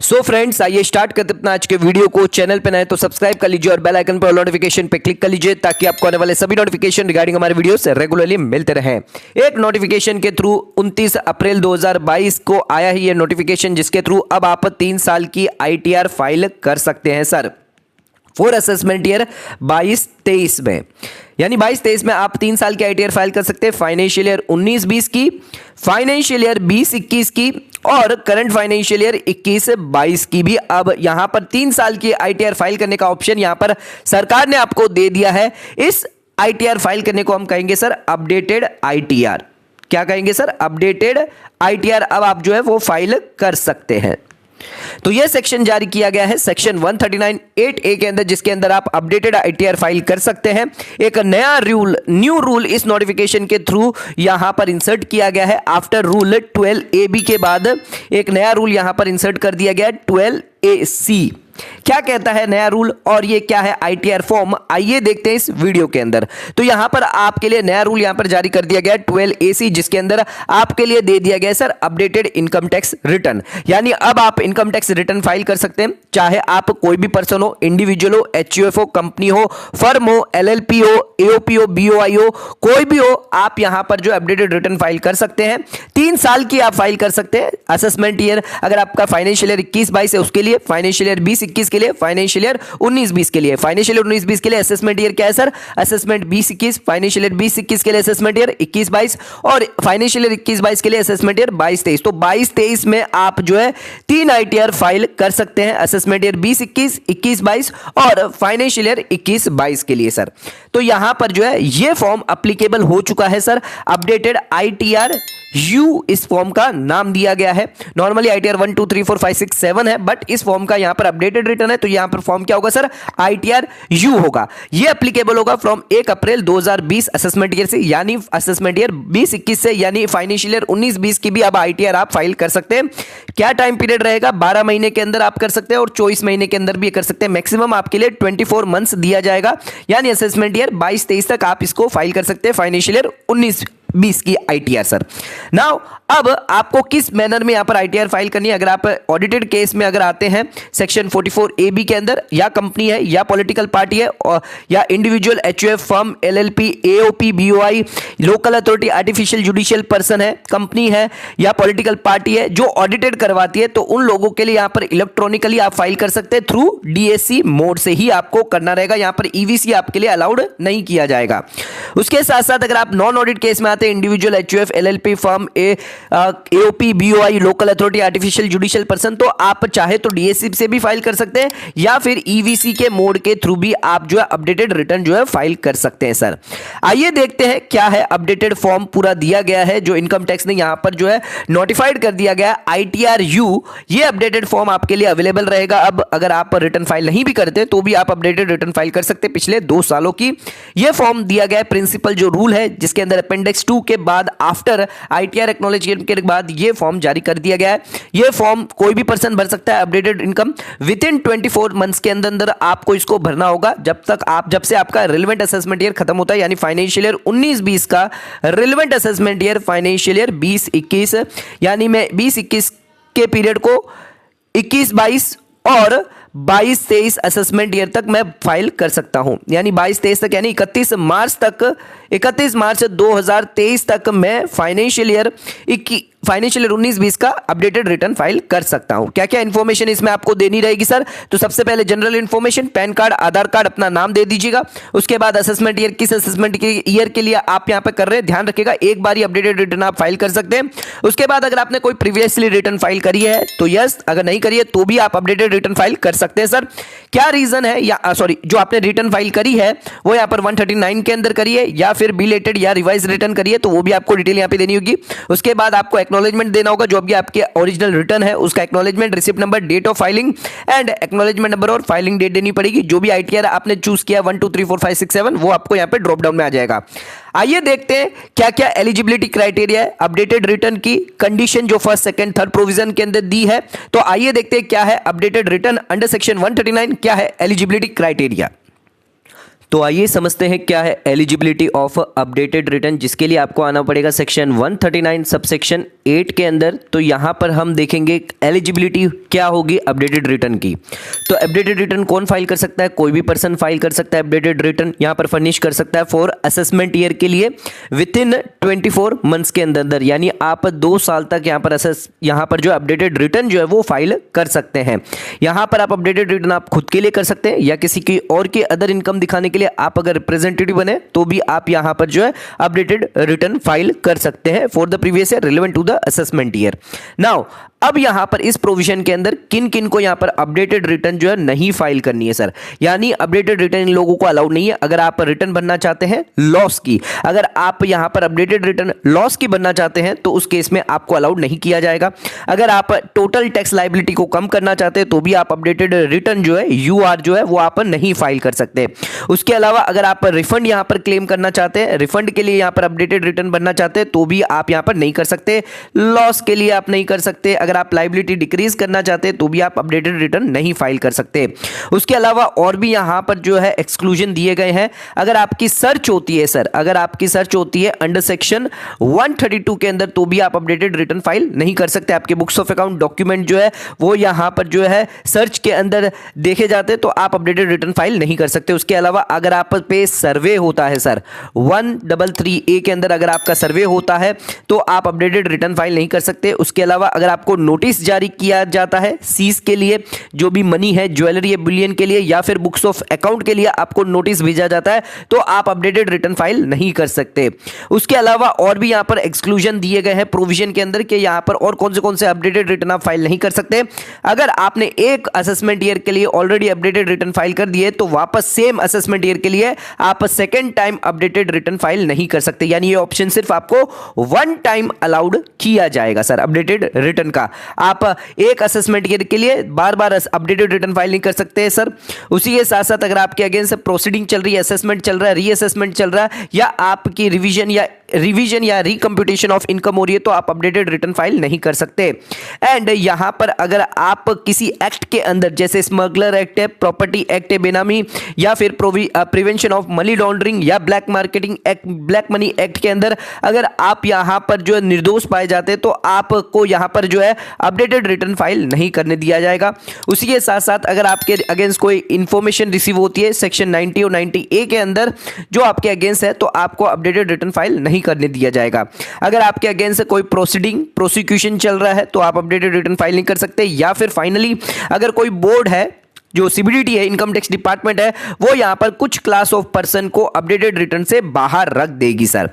So friends, आइए start करते अपना आज के वीडियो को। चैनल पे नए तो सब्सक्राइब कर लीजिए और बेल आइकन पर नोटिफिकेशन पे क्लिक कर लीजिए ताकि आपको आने वाले सभी नोटिफिकेशन रिगार्डिंग हमारे वीडियो से रेगुलरली मिलते रहें। एक नोटिफिकेशन के थ्रू 29 अप्रैल 2022 को आया ही ये नोटिफिकेशन, जिसके थ्रू अब आप 3 साल की ITR फाइल कर सकते हैं सर फॉर असेसमेंट ईयर 22-23 में। यानी 22-23 में आप 3 साल की ITR फाइल कर सकते हैं फाइनेंशियल ईयर 19-20 की, फाइनेंशियल ईयर 20-21 की और करंट फाइनेंशियल ईयर 21-22 की भी। अब यहां पर 3 साल की ITR फाइल करने का ऑप्शन यहां पर सरकार ने आपको दे दिया है। इस ITR फाइल करने को हम कहेंगे सर अपडेटेड ITR। क्या कहेंगे सर? Updated ITR। अब आप जो है वो फाइल कर सकते हैं। तो यह सेक्शन जारी किया गया है सेक्शन 139(8)(a) के अंदर, जिसके अंदर आप अपडेटेड ITR फाइल कर सकते हैं। एक नया न्यू रूल इस नोटिफिकेशन के थ्रू यहां पर इंसर्ट किया गया है। आफ्टर रूल 12AB के बाद एक नया रूल यहां पर इंसर्ट कर दिया गया 12AC। क्या कहता है नया रूल और ये क्या है ITR फॉर्म, आइए देखते हैं इस वीडियो के अंदर। तो यहां पर आपके लिए नया रूल यहां पर जारी कर दिया गया 12AC, जिसके अंदर आपके लिए दे दिया गया sir updated income tax return. यानी अब आप इनकम टैक्स रिटर्न फाइल कर सकते हैं, चाहे आप कोई भी पर्सन हो, इंडिविजुअल हो, HUF हो, कंपनी हो, फर्म हो, LLP हो, AOP हो, BOI हो, कोई भी हो, आप यहां पर जो अपडेटेड रिटर्न फाइल कर सकते हैं। 3 साल की आप फाइल कर सकते हैं असेसमेंट ईयर। अगर आपका फाइनेंशियल ईयर 21-22 है उसके लिए, फाइनेंशियल ईयर 20-21 के लिए, फाइनेंशियल ईयर 19-20 के लिए। फाइनेंशियल ईयर 19-20 के लिए असेसमेंट ईयर क्या है सर? असेसमेंट 20-21, फाइनेंशियल ईयर 20-21 के लिए असेसमेंट ईयर 21-22 और फाइनेंशियल ईयर 21-22 के लिए असेसमेंट ईयर 22-23। तो 22-23 में आप जो है 3 ITR फाइल कर सकते हैं, असेसमेंट ईयर 20-21, 21-22 और फाइनेंशियल ईयर 21-22 के लिए सर। तो यहां पर जो है ये फॉर्म एप्लीकेबल हो चुका है सर। अपडेटेड ITR U इस फॉर्म का नाम दिया गया है। नॉर्मली ITR 1 2 3 4 5 6 7 है, बट इस फॉर्म का यहां पर अपडेटेड रिटर्न है, तो यहां पर फॉर्म क्या होगा सर? ITR U होगा। यह एप्लीकेबल होगा फ्रॉम 1 अप्रैल 2020 असेसमेंट ईयर से, यानी असेसमेंट ईयर 20-21 से, यानी फाइनेंशियल ईयर 19-20 की भी अब ITR आप फाइल कर सकते हैं। क्या टाइम पीरियड रहेगा? 12 महीने के अंदर आप कर सकते हैं और 24 महीने के अंदर भी कर सकते हैं। मैक्सिमम आपके लिए 24 मंथ्स दिया जाएगा, यानी असेसमेंट ईयर 22-23 तक आप इसको फाइल कर सकते हैं फाइनेंशियल ईयर 19-20 की ITR सर। नाउ अब आपको किस मैनर में यहां पर ITR फाइल करनी है? अगर आप ऑडिटेड केस में अगर आते हैं सेक्शन 44AB के अंदर, या कंपनी है या पॉलिटिकल पार्टी है या individual HUF firm, LLP, AOP, BOI, local authority, artificial judicial person है, कंपनी है या पॉलिटिकल पार्टी है जो ऑडिटेड करवाती है, तो उन लोगों के लिए यहां पर इलेक्ट्रॉनिकली आप फाइल कर सकते हैं थ्रू DSC मोड से ही आपको करना रहेगा। यहां पर EVC आपके लिए अलाउड नहीं किया जाएगा। उसके साथ साथ अगर आप नॉन ऑडिट केस में आते हैं, individual HUF, LLP firm, AOP, BOI, local authority, artificial judicial person, तो आप चाहे तो DSC से भी फाइल कर सकते हैं या फिर EVC के मोड के थ्रू भी आप जो है अपडेटेड रिटर्न जो है फाइल कर सकते हैं सर। आइए देखते हैं क्या है अपडेटेड फॉर्म पूरा दिया गया है जो इनकम टैक्स ने यहां पर जो है नोटिफाइड कर दिया गया ITR U। ये अपडेटेड फॉर्म आपके लिए अवेलेबल रहेगा। अब अगर आप रिटर्न फाइल नहीं भी करते तो भी आप अपडेटेड रिटर्न फाइल कर सकते हैं पिछले 2 सालों की। यह फॉर्म दिया गया है प्रिंसिपल जो रूल है, जिसके अंदर अपेंडिक्स 2 के बाद आफ्टर ITR एक्नॉलेजमेंट के बाद ये फॉर्म जारी कर दिया गया है। ये फॉर्म कोई भी पर्सन भर सकता है। Updated income with in 24 months के अंदर आपको इसको भरना होगा, जब से आपका रिलेवेंट असेसमेंट ईयर खत्म होता है, यानी फाइनेंशियल ईयर 19-20 का relevant assessment year financial year 20-21, यानी मैं 20-21 के पीरियड को 21-22 और 22-23 असेसमेंट ईयर तक मैं फाइल कर सकता हूं। यानी 22-23 तक, यानी 31 मार्च 2023 तक मैं फाइनेंशियल ईयर 19-20 का अपडेटेड रिटर्न फाइल कर सकता हूं। क्या क्या इंफॉर्मेशन इसमें आपको देनी रहेगी सर? तो सबसे पहले जनरल इंफॉर्मेशन, पैन कार्ड, आधार कार्ड, अपना नाम दे दीजिएगा। उसके बाद असेसमेंट ईयर, किस असेसमेंट ईयर के लिए आप यहां पे कर रहे हैं, ध्यान रखिएगा एक बार ही अपडेटेड रिटर्न आप फाइल कर सकते हैं। उसके बाद अगर आपने कोई प्रीवियसली रिटर्न फाइल करी है तो यस, अगर नहीं करी है तो भी आप अपडेटेड रिटर्न फाइल कर सकते हैं सर। क्या रीजन है, या सॉरी, जो आपने रिटर्न फाइल करी है वो यहां पर 139 के अंदर करी है या फिर बिलेटेड या रिवाइज रिटर्न करी है, तो वो भी आपको डिटेल यहां पे देनी होगी। उसके बाद आपको एक्नॉलेजमेंट देना होगा, जो भी आपके ओरिजिनल रिटर्न है उसका acknowledgement, receipt number, date of filing and acknowledgement number और फाइलिंग डेट देनी पड़ेगी। जो भी ITR आपने चूज किया 1 2 3 4 5 6 7 वो आपको यहां पे ड्रॉप डाउन में आ जाएगा। आइए देखते हैं क्या क्या एलिजिबिलिटी क्राइटेरिया है अपडेटेड रिटर्न की, कंडीशन जो फर्स्ट, सेकंड, थर्ड प्रोविजन के अंदर दी है। तो आइए देखते हैं क्या है अपडेटेड रिटर्न अंडर सेक्शन 139, क्या है एलिजिबिलिटी क्राइटेरिया। तो आइए समझते हैं क्या है एलिजिबिलिटी ऑफ अपडेटेड रिटर्न, जिसके लिए आपको आना पड़ेगा सेक्शन 139 सबसेक्शन 8 के अंदर। तो यहाँ पर हम देखेंगे एलिजिबिलिटी क्या होगी अपडेटेड रिटर्न की। तो अपडेटेड रिटर्न कौन फाइल कर सकता है? कोई भी पर्सन फाइल कर सकता है अपडेटेड रिटर्न। यहाँ पर फर्निश कर सकता है फॉर असेसमेंट ईयर के लिए विद इन 24 मंथ्स के अंदर, यानी आप 2 साल तक यहाँ पर जो अपडेटेड रिटर्न जो है वो फाइल कर सकते हैं। यहाँ पर आप अपडेटेड रिटर्न आप खुद के लिए कर सकते हैं या किसी की और की अदर इनकम दिखाने के लिए आप अगर रिप्रेजेंटेटिव बने तो भी आप यहां पर जो है अपडेटेड रिटर्न फाइल कर सकते हैं for the previous year relevant to the assessment year. Now अब यहां पर इस प्रोविजन के अंदर किन किन को यहां पर अपडेटेड रिटर्न जो है नहीं फाइल करनी है सर, यानी अपडेटेड रिटर्न इन लोगों को अलाउड नहीं है। अगर आप रिटर्न भरना चाहते हैं लॉस की, अगर आप यहां पर अपडेटेड रिटर्न लॉस की भरना चाहते हैं तो उस केस में आपको अलाउड नहीं किया जाएगा। अगर आप टोटल टैक्स लायबिलिटी को कम करना चाहते हैं तो भी आप अपडेटेड रिटर्न जो है यूआर जो है वो आप नहीं फाइल कर सकते। उसके अलावा अगर आप रिफंड यहां पर क्लेम करना चाहते हैं, रिफंड के लिए यहां पर अपडेटेड रिटर्न भरना चाहते हैं तो भी आप यहां पर नहीं कर सकते। लॉस के लिए आप नहीं कर सकते। अगर आप लायबिलिटी डिक्रीज करना चाहते हैं तो भी आप अपडेटेड रिटर्न नहीं फाइल कर सकते। उसके अलावा और भी यहां पर जो है एक्सक्लूजन दिए गए हैं। अगर आपकी सर्च होती है सर, अगर आपकी सर्च होती है अंडर सेक्शन 132 के अंदर तो भी आप अपडेटेड रिटर्न फाइल नहीं कर सकते। आपके बुक्स ऑफ अकाउंट डॉक्यूमेंट जो है वो यहां पर जो है सर्च के अंदर देखे जाते हैं तो आप अपडेटेड रिटर्न फाइल नहीं कर सकते। उसके अलावा अगर आप पे सर्वे होता है सर 133A के अंदर अगर आपका सर्वे होता है तो आप अपडेटेड रिटर्न फाइल नहीं कर सकते। उसके अलावा अगर आपको नोटिस जारी किया जाता है सीज के लिए, जो भी मनी है ज्वेलरी या बुलियन के लिए या फिर बुक्स ऑफ अकाउंट के लिए आपको नोटिस भेजा जाता है तो आप अपडेटेड रिटर्न फाइल नहीं कर सकते। उसके अलावा और भी यहां पर एक्सक्लूजन दिए गए हैं प्रोविजन के अंदर कि यहां पर और कौन से अपडेटेड रिटर्न आप फाइल नहीं कर सकते। अगर आपने एक असेसमेंट ईयर के लिए ऑलरेडी अपडेटेड रिटर्न फाइल कर दिए तो वापस सेम असेसमेंट ईयर के लिए आप second time updated return file नहीं कर सकते, यानी ये ऑप्शन सिर्फ आपको 1 टाइम अलाउड किया जाएगा सर अपडेटेड रिटर्न का। आप एक असेसमेंट ईयर के लिए बार बार अपडेटेड रिटर्न फाइल नहीं कर सकते सर। उसी के साथ साथ अगर आपके अगेंस्ट प्रोसीडिंग चल रही है, असेसमेंट चल रहा है, रीअसेसमेंट चल रहा है या आपकी रिवीजन या रिकम्प्यूटेशन ऑफ इनकम हो रही है तो आप अपडेटेड रिटर्न फाइल नहीं कर सकते। एंड यहां पर अगर आप किसी एक्ट के अंदर जैसे स्मगलर एक्ट है, प्रॉपर्टी एक्ट है बेनामी, या फिर प्रिवेंशन ऑफ मनी लॉन्ड्रिंग या black marketing act, black money act के अंदर अगर आप यहां पर जो है निर्दोष पाए जाते हैं तो आपको यहां पर जो है अपडेटेड रिटर्न फाइल नहीं करने दिया जाएगा। उसी के साथ साथ अगर आपके अगेंस्ट कोई इंफॉर्मेशन रिसीव होती है सेक्शन 90 और 90A के अंदर जो आपके अगेंस्ट है तो आपको अपडेटेड रिटर्न फाइल नहीं करने दिया जाएगा। अगर आपके अगेंस्ट कोई प्रोसिक्यूशन चल रहा है तो आप अपडेटेड रिटर्न फाइल नहीं कर सकते। या फिर फाइनली अगर कोई बोर्ड है जो सीबीडीटी है, इनकम टैक्स डिपार्टमेंट है, वो यहां पर कुछ क्लास ऑफ पर्सन को अपडेटेड रिटर्न से बाहर रख देगी सर।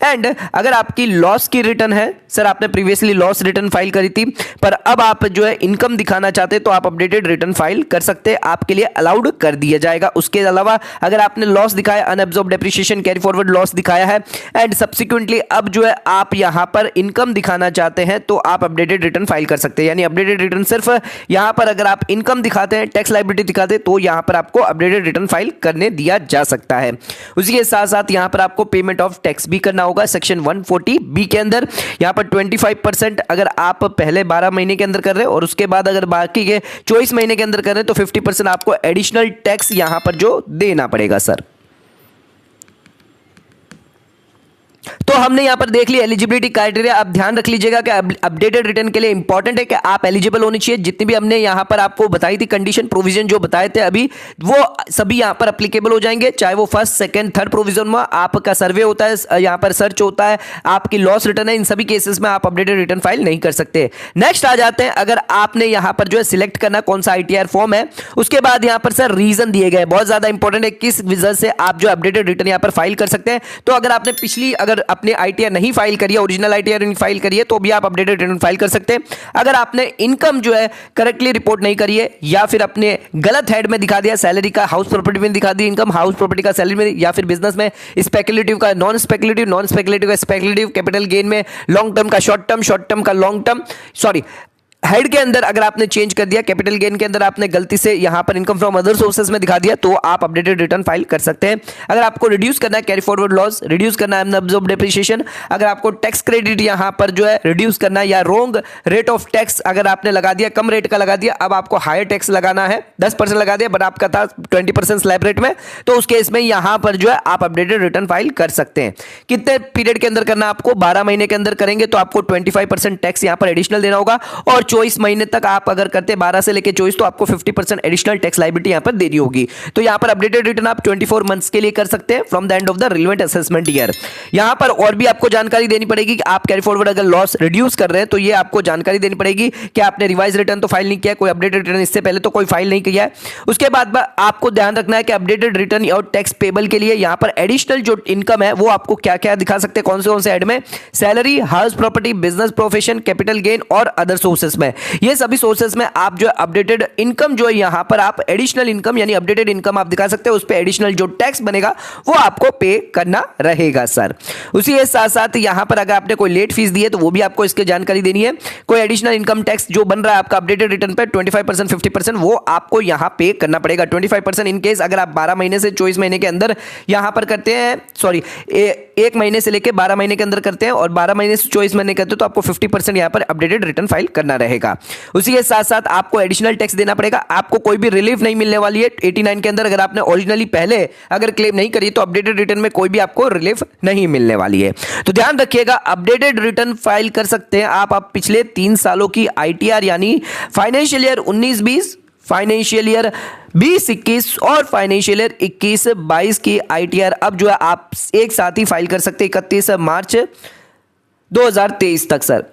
एंड अगर आपकी लॉस की रिटर्न है सर, आपने प्रीवियसली लॉस रिटर्न फाइल करी थी पर अब आप जो है इनकम दिखाना चाहते तो आप अपडेटेड रिटर्न फाइल कर सकते हैं, आपके लिए अलाउड कर दिया जाएगा। उसके अलावा अगर आपने लॉस दिखाया, unabsorbed depreciation carry forward loss दिखाया है एंड सब्सिक्वेंटली अब जो है आप यहां पर इनकम दिखाना चाहते हैं तो आप अपडेटेड रिटर्न फाइल कर सकते हैं। यानी अपडेटेड रिटर्न सिर्फ यहां पर अगर आप इनकम दिखाते हैं, टैक्स लायबिलिटी दिखाते तो यहां पर आपको अपडेटेड रिटर्न फाइल करने दिया जा सकता है। उसी के साथ साथ यहां पर आपको पेमेंट ऑफ टैक्स भी करना होगा सेक्शन 140B के अंदर। यहां पर 25% अगर आप पहले 12 महीने के अंदर कर रहे हैं और उसके बाद अगर बाकी के 24 महीने के अंदर कर रहे हैं तो 50% आपको एडिशनल टैक्स यहां पर जो देना पड़ेगा सर। तो हमने यहां पर देख लिया एलिजिबिलिटी क्राइटेरिया। आप ध्यान रख लीजिएगा कि अपडेटेड रिटर्न के लिए इंपॉर्टेंट है कि आप एलिजिबल होनी चाहिए। जितनी भी हमने यहां पर आपको बताई थी कंडीशन प्रोविजन जो बताए थे अभी, वो सभी यहां पर एप्लीकेबल हो जाएंगे, चाहे वो फर्स्ट सेकंड थर्ड प्रोविजन में आपका सर्वे होता है, यहां पर सर्च होता है, आपकी लॉस रिटर्न है, इन सभी केसेस में आप अपडेटेड रिटर्न फाइल नहीं कर सकते। नेक्स्ट आ जाते हैं, अगर आपने यहां पर जो है सिलेक्ट करना कौन सा ITR फॉर्म है, उसके बाद यहां पर सर रीजन दिए गए, बहुत ज्यादा इंपॉर्टेंट है किस वजह से आप जो अपडेटेड रिटर्न यहां पर फाइल कर सकते हैं। तो अगर आपने अगर अपने ITR नहीं फाइल करिए, ओरिजिनल ITR नहीं फाइल करिए तो भी आप अपडेटेड रिटर्न फाइल कर सकते हैं। अगर आपने इनकम जो है करेक्टली रिपोर्ट नहीं करिए या फिर अपने गलत हेड में दिखा दिया, सैलरी का हाउस प्रॉपर्टी में दिखा दी इनकम, हाउस प्रॉपर्टी का सैलरी में, या फिर बिजनेस में स्पेकुलेटिव का नॉन स्पेकुलेटिव का स्पेकुलेटिव, कैपिटल गेन में लॉन्ग टर्म का शॉर्ट टर्म का लॉन्ग टर्म, हेड के अंदर अगर आपने चेंज कर दिया, कैपिटल गेन के अंदर आपने गलती से यहां पर इनकम फ्रॉम अदर सोर्सेज में दिखा दिया, तो आप अपडेटेड रिटर्न फाइल कर सकते हैं। अगर आपको रिड्यूस करना है कैरी फॉरवर्ड लॉस, रिड्यूस करना है अनअब्जॉर्ब्ड डेप्रिसिएशन, अगर आपको टैक्स क्रेडिट यहां पर जो है रिड्यूस करना है, या रॉन्ग रेट ऑफ टैक्स अगर आपने लगा दिया, कम रेट का लगा दिया, अब आपको हायर टैक्स लगाना है, 10% लगा दिया बट आपका था 20% स्लैब रेट में, तो उस केस में यहां पर जो है आप अपडेटेड रिटर्न फाइल कर सकते हैं। कितने पीरियड के अंदर करना, आपको 12 महीने के अंदर करेंगे तो आपको 25% टैक्स यहां पर एडिशनल देना होगा, और 24 महीने तक आप अगर करते हैं 12 से लेकर 24 तो आपको 50% एडिशनल टैक्स लायबिलिटी यहां पर देनी होगी। तो यहां पर अपडेटेड रिटर्न आप 24 मंथ्स के लिए कर सकते हैं from the end of the relevant assessment year. यहां पर और भी आपको जानकारी देनी पड़ेगी कि आप कैरी फॉरवर्ड अगर लॉस रिड्यूस कर रहे हैं तो ये आपको जानकारी देनी पड़ेगी कि आपने रिवाइज रिटर्न तो फाइल नहीं किया, कोई अपडेटेड रिटर्न इससे पहले तो कोई फाइल नहीं किया है। उसके बाद आपको ध्यान रखना है कि अपडेटेड रिटर्न और टैक्स पेबल के लिए यहां पर एडिशनल जो इनकम है वो आपको क्या क्या दिखा सकते हैं, कौन से हेड में, salary, house property, business profession, capital gain और अदर सोर्सेस में। ये सभी सोर्सेस में आप जो अपडेटेड इनकम जो है यहां पर आप एडिशनल इनकम यानी अपडेटेड इनकम आप दिखा सकते हैं, उस पे एडिशनल जो टैक्स बनेगा वो आपको पे करना रहेगा सर। उसी के साथ साथ यहां पर अगर आपने कोई लेट फीस दी है तो वो भी आपको इसकी जानकारी देनी है। कोई एडिशनल इनकम टैक्स जो बन रहा है आपका अपडेटेड रिटर्न पे 25% 50% वो आपको यहां पे करना पड़ेगा। 25% इन केस अगर आप 12 महीने से 24 महीने के अंदर यहां पर करते हैं, सॉरी एक महीने से लेकर 12 महीने के अंदर करते हैं और 12 महीने से 24 महीने करते हैं तो आपको 50% यहां पर अपडेटेड रिटर्न फाइल करना रहेगा। उसी के साथ साथ आपको एडिशनल टैक्स देना पड़ेगा। आपको कोई भी रिलीफ नहीं मिलने वाली है 89 के अंदर, अगर आपने ओरिजिनली पहले अगर क्लेम नहीं करी तो अपडेटेड रिटर्न में कोई भी आपको रिलीफ नहीं मिलने वाली है। तो ध्यान रखिएगा, अपडेटेड रिटर्न फाइल कर सकते हैं आप पिछले 3 सालों की आईटीआर यानी फाइनेंशियल ईयर 19-20, फाइनेंशियल ईयर 20-21 और फाइनेंशियल ईयर 21-22 की आईटीआर अब जो है आप एक साथ ही फाइल कर सकते हैं 31 मार्च 2023 तक सर।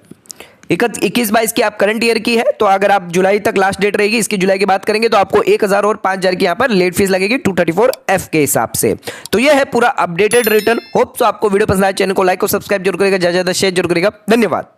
21-22 की आप करंट ईयर की है, तो अगर आप जुलाई तक लास्ट डेट रहेगी, इसकी जुलाई की बात करेंगे तो आपको 1000 और 5000 की यहां पर लेट फीस लगेगी 234F के हिसाब से। तो यह है पूरा अपडेटेड रिटर्न। होप सो आपको वीडियो पसंद आए, चैनल को लाइक और सब्सक्राइब जरूर करेगा, ज्यादा शेयर जरूर करेगा। धन्यवाद।